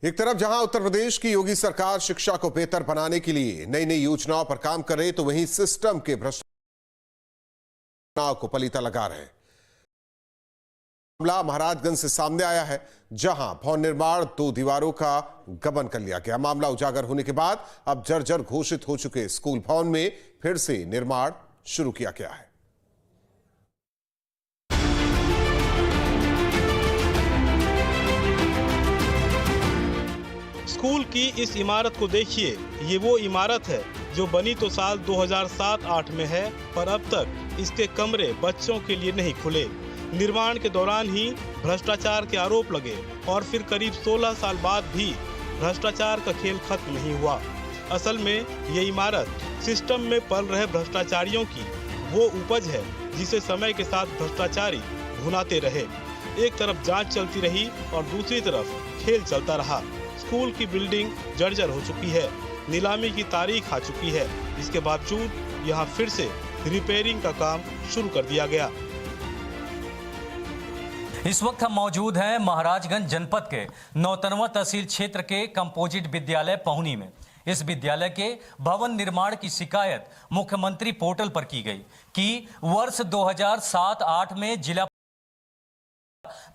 एक तरफ जहां उत्तर प्रदेश की योगी सरकार शिक्षा को बेहतर बनाने के लिए नई नई योजनाओं पर काम कर रही, तो वहीं सिस्टम के भ्रष्टाचार को पलीता लगा रहे हैं। मामला महाराजगंज से सामने आया है, जहां भवन निर्माण 2 दीवारों का गबन कर लिया गया। मामला उजागर होने के बाद अब जर्जर घोषित हो चुके स्कूल भवन में फिर से निर्माण शुरू किया गया है। स्कूल की इस इमारत को देखिए, ये वो इमारत है जो बनी तो साल 2007-8 में है, पर अब तक इसके कमरे बच्चों के लिए नहीं खुले। निर्माण के दौरान ही भ्रष्टाचार के आरोप लगे और फिर करीब 16 साल बाद भी भ्रष्टाचार का खेल खत्म नहीं हुआ। असल में ये इमारत सिस्टम में पल रहे भ्रष्टाचारियों की वो उपज है जिसे समय के साथ भ्रष्टाचारी भुनाते रहे। एक तरफ जांच चलती रही और दूसरी तरफ खेल चलता रहा। स्कूल की बिल्डिंग जर्जर हो चुकी है, नीलामी की तारीख आ चुकी है। इसके बावजूद यहाँ फिर से रिपेयरिंग का काम शुरू कर दिया गया। इस वक्त हम मौजूद हैं महाराजगंज जनपद के नौतनवा तहसील क्षेत्र के कंपोजिट विद्यालय पहुनी में। इस विद्यालय के भवन निर्माण की शिकायत मुख्यमंत्री पोर्टल पर की गई कि वर्ष 2007-8 में जिला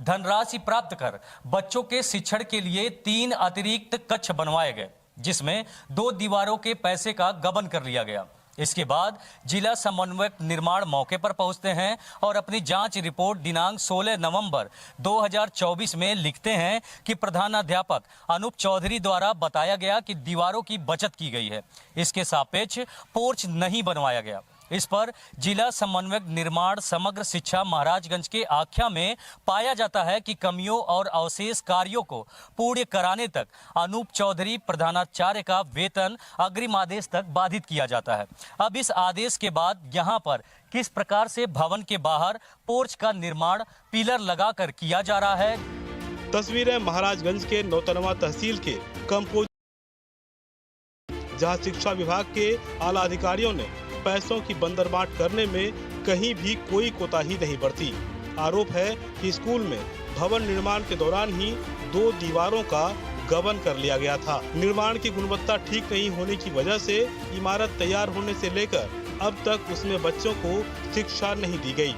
धनराशि प्राप्त कर बच्चों के शिक्षण के लिए 3 अतिरिक्त कक्ष बनवाए गए, जिसमें 2 दीवारों के पैसे का गबन कर लिया गया। इसके बाद जिला समन्वयक निर्माण मौके पर पहुंचते हैं और अपनी जांच रिपोर्ट दिनांक 16 नवंबर 2024 में लिखते हैं कि प्रधानाध्यापक अनूप चौधरी द्वारा बताया गया कि दीवारों की बचत की गई है, इसके सापेक्ष पोर्च नहीं बनवाया गया। इस पर जिला समन्वयक निर्माण समग्र शिक्षा महाराजगंज के आख्या में पाया जाता है कि कमियों और अवशेष कार्यों को पूर्ण कराने तक अनूप चौधरी प्रधानाचार्य का वेतन अग्रिम आदेश तक बाधित किया जाता है। अब इस आदेश के बाद यहां पर किस प्रकार से भवन के बाहर पोर्च का निर्माण पिलर लगाकर किया जा रहा है। तस्वीरें महाराजगंज के नौतनवा तहसील के कंपोजिट, जहां शिक्षा विभाग के आला अधिकारियों ने पैसों की बंदरबांट करने में कहीं भी कोई कोताही नहीं बरती। आरोप है कि स्कूल में भवन निर्माण के दौरान ही 2 दीवारों का गबन कर लिया गया था। निर्माण की गुणवत्ता ठीक नहीं होने की वजह से इमारत तैयार होने से लेकर अब तक उसमें बच्चों को शिक्षा नहीं दी गई।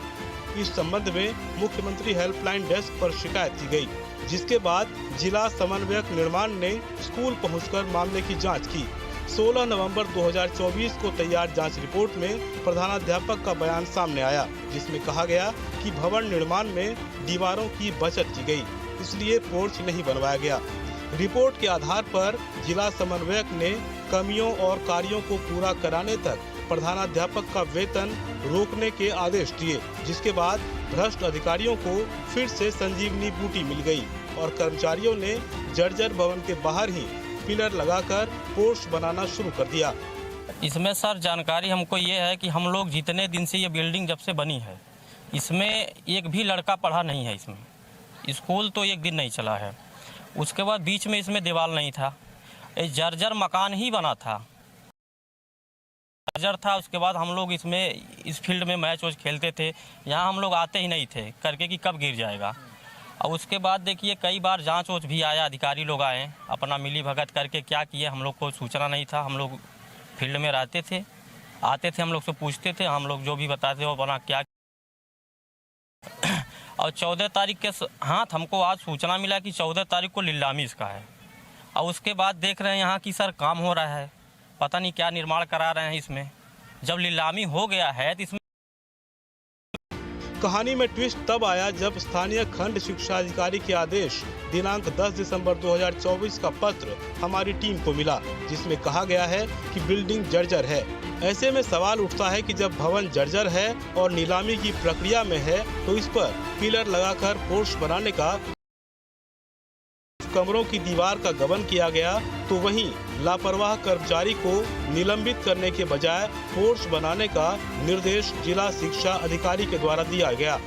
इस संबंध में मुख्यमंत्री हेल्पलाइन डेस्क पर शिकायत की गई, जिसके बाद जिला समन्वयक निर्माण ने स्कूल पहुंचकर मामले की जाँच की। 16 नवंबर 2024 को तैयार जांच रिपोर्ट में प्रधानाध्यापक का बयान सामने आया, जिसमें कहा गया कि भवन निर्माण में दीवारों की बचत की गई, इसलिए पोर्च नहीं बनवाया गया। रिपोर्ट के आधार पर जिला समन्वयक ने कमियों और कार्यों को पूरा कराने तक प्रधानाध्यापक का वेतन रोकने के आदेश दिए, जिसके बाद भ्रष्ट अधिकारियों को फिर से संजीवनी बूटी मिल गई और कर्मचारियों ने जर्जर भवन के बाहर ही पिलर लगाकर पोर्च बनाना शुरू कर दिया। इसमें सर जानकारी हमको ये है कि हम लोग जितने दिन से ये बिल्डिंग जब से बनी है, इसमें एक भी लड़का पढ़ा नहीं है। इसमें स्कूल तो एक दिन नहीं चला है। उसके बाद बीच में इसमें दीवार नहीं था, जर्जर मकान ही बना था, जर्जर था। उसके बाद हम लोग इसमें इस फील्ड में मैच वैच खेलते थे, यहाँ हम लोग आते ही नहीं थे करके कि कब गिर जाएगा। और उसके बाद देखिए कई बार जांच वोच भी आया, अधिकारी लोग आए, अपना मिली भगत करके क्या किए, हम लोग को सूचना नहीं था। हम लोग फील्ड में रहते थे, आते थे, हम लोग से पूछते थे, हम लोग जो भी बताते वो बना क्या। और 14 तारीख के हाथ हमको आज सूचना मिला कि 14 तारीख को नीलामी इसका है। और उसके बाद देख रहे हैं यहाँ की सर काम हो रहा है, पता नहीं क्या निर्माण करा रहे हैं इसमें। जब नीलामी हो गया है तो इसमें कहानी में ट्विस्ट तब आया जब स्थानीय खंड शिक्षा अधिकारी के आदेश दिनांक 10 दिसंबर 2024 का पत्र हमारी टीम को मिला, जिसमें कहा गया है कि बिल्डिंग जर्जर है। ऐसे में सवाल उठता है कि जब भवन जर्जर है और नीलामी की प्रक्रिया में है, तो इस पर पिलर लगाकर पोर्च बनाने का, कमरों की दीवार का गबन किया गया, तो वहीं लापरवाह कर्मचारी को निलंबित करने के बजाय पोर्च बनाने का निर्देश जिला शिक्षा अधिकारी के द्वारा दिया गया।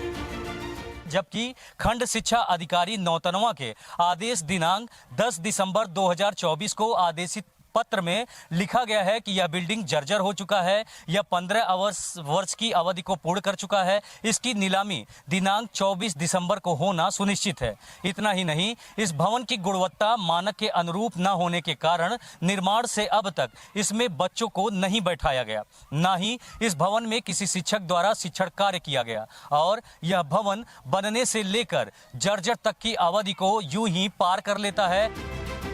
जबकि खंड शिक्षा अधिकारी नौतनवा के आदेश दिनांक 10 दिसंबर 2024 को आदेशित पत्र में लिखा गया है कि यह बिल्डिंग जर्जर हो चुका है, यह 15 वर्ष की अवधि को पूर्ण कर चुका है, इसकी नीलामी दिनांक 24 दिसंबर को होना सुनिश्चित है। इतना ही नहीं, इस भवन की गुणवत्ता मानक के अनुरूप न होने के कारण निर्माण से अब तक इसमें बच्चों को नहीं बैठाया गया, न ही इस भवन में किसी शिक्षक द्वारा शिक्षण कार्य किया गया और यह भवन बनने से लेकर जर्जर तक की अवधि को यूं ही पार कर लेता है।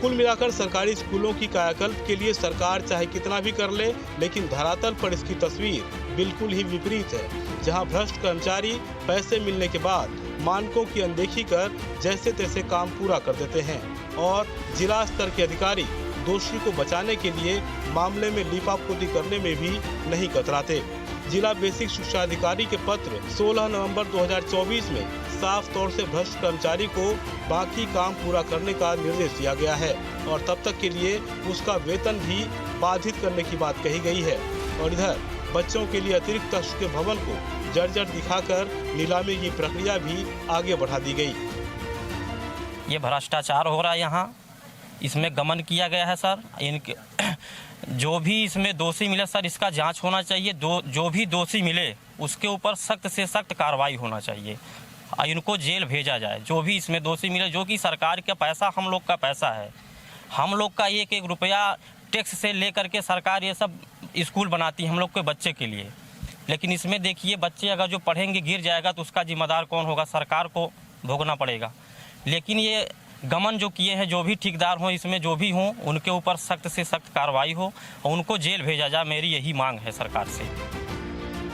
कुल मिलाकर सरकारी स्कूलों की कायाकल्प के लिए सरकार चाहे कितना भी कर ले, लेकिन धरातल पर इसकी तस्वीर बिल्कुल ही विपरीत है। जहां भ्रष्ट कर्मचारी पैसे मिलने के बाद मानकों की अनदेखी कर जैसे तैसे काम पूरा कर देते हैं और जिला स्तर के अधिकारी दोषी को बचाने के लिए मामले में लीपापोती करने में भी नहीं कतराते। जिला बेसिक शिक्षा अधिकारी के पत्र 16 नवंबर 2024 में साफ तौर से भ्रष्ट कर्मचारी को बाकी काम पूरा करने का निर्देश दिया गया है और तब तक के लिए उसका वेतन भी बाधित करने की बात कही गई है। और इधर बच्चों के लिए अतिरिक्त कक्ष के भवन को जर्जर दिखाकर नीलामी की प्रक्रिया भी आगे बढ़ा दी गई। ये भ्रष्टाचार हो रहा है यहाँ, इसमें गमन किया गया है सर। इनके जो भी इसमें दोषी मिले सर, इसका जांच होना चाहिए। जो भी दोषी मिले उसके ऊपर सख्त से सख्त कार्रवाई होना चाहिए, इनको जेल भेजा जाए। जो भी इसमें दोषी मिले, जो कि सरकार का पैसा हम लोग का पैसा है, हम लोग का 1-1 रुपया टैक्स से लेकर के सरकार ये सब स्कूल बनाती है हम लोग के बच्चे के लिए। लेकिन इसमें देखिए, बच्चे अगर जो पढ़ेंगे गिर जाएगा तो उसका जिम्मेदार कौन होगा? सरकार को भोगना पड़ेगा। लेकिन ये गमन जो किए हैं, जो भी ठेकेदार हों, इसमें जो भी हों, उनके ऊपर सख्त से सख्त कार्रवाई हो और उनको जेल भेजा जाए। मेरी यही मांग है सरकार से।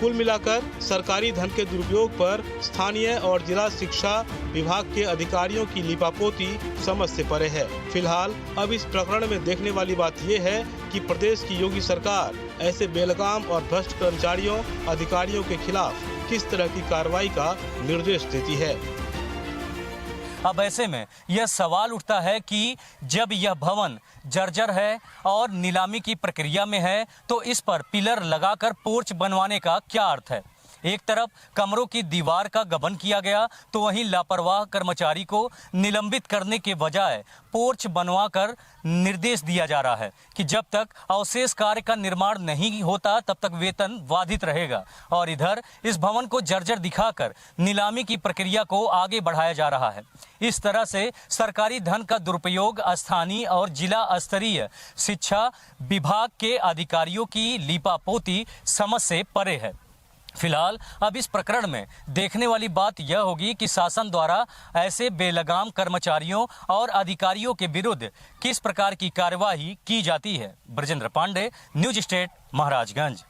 कुल मिलाकर सरकारी धन के दुरुपयोग पर स्थानीय और जिला शिक्षा विभाग के अधिकारियों की लीपापोती समझ से परे है। फिलहाल अब इस प्रकरण में देखने वाली बात यह है कि प्रदेश की योगी सरकार ऐसे बेलगाम और भ्रष्ट कर्मचारियों अधिकारियों के खिलाफ किस तरह की कार्रवाई का निर्देश देती है। अब ऐसे में यह सवाल उठता है कि जब यह भवन जर्जर है और नीलामी की प्रक्रिया में है तो इस पर पिलर लगाकर पोर्च बनवाने का क्या अर्थ है? एक तरफ कमरों की दीवार का गबन किया गया तो वहीं लापरवाह कर्मचारी को निलंबित करने के बजाय पोर्च बनवाकर निर्देश दिया जा रहा है कि जब तक अवशेष कार्य का निर्माण नहीं होता तब तक वेतन बाधित रहेगा। और इधर इस भवन को जर्जर दिखाकर नीलामी की प्रक्रिया को आगे बढ़ाया जा रहा है। इस तरह से सरकारी धन का दुरुपयोग स्थानीय और जिला स्तरीय शिक्षा विभाग के अधिकारियों की लीपापोती समझ से परे है। फिलहाल अब इस प्रकरण में देखने वाली बात यह होगी कि शासन द्वारा ऐसे बेलगाम कर्मचारियों और अधिकारियों के विरुद्ध किस प्रकार की कार्यवाही की जाती है। Brajendra Pandey, News State, Maharajganj.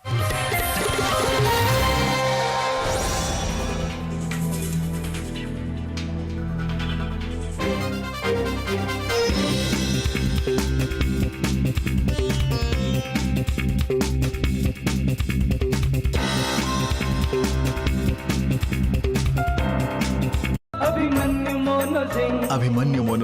Abhimanyu mono